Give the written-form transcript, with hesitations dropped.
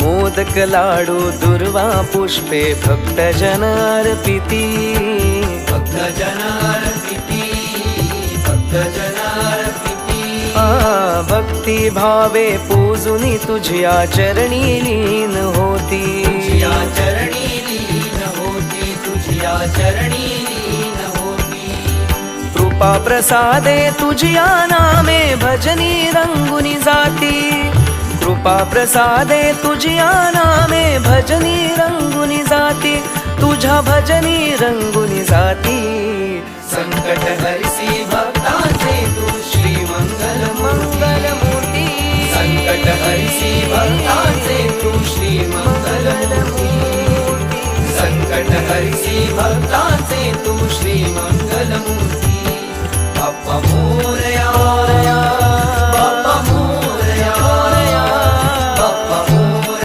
मोदक लाडू दुर्वा पुष्पे भक्तजन अर्पिती, भक्तजन अर्पिती, भक्तजन अर्पिती। भक्ती भावे पूजुनी तुझ्या चरणी लीन होती, तुझ्या चरणी लीन होती, तुझ्या चरणी लीन होती। कृपा प्रसादे तुझ्या नामे भजनी रंगुनी जाती, कृपा प्रसादे तुझ्या नामे भजनी रंगुनी जाती, तुझ्या भजनी रंगुनी जाती। संकट हरिसी भक्तांचे तू श्री मंगल मंगल मूर्ती, संकट हरिसी भक्ता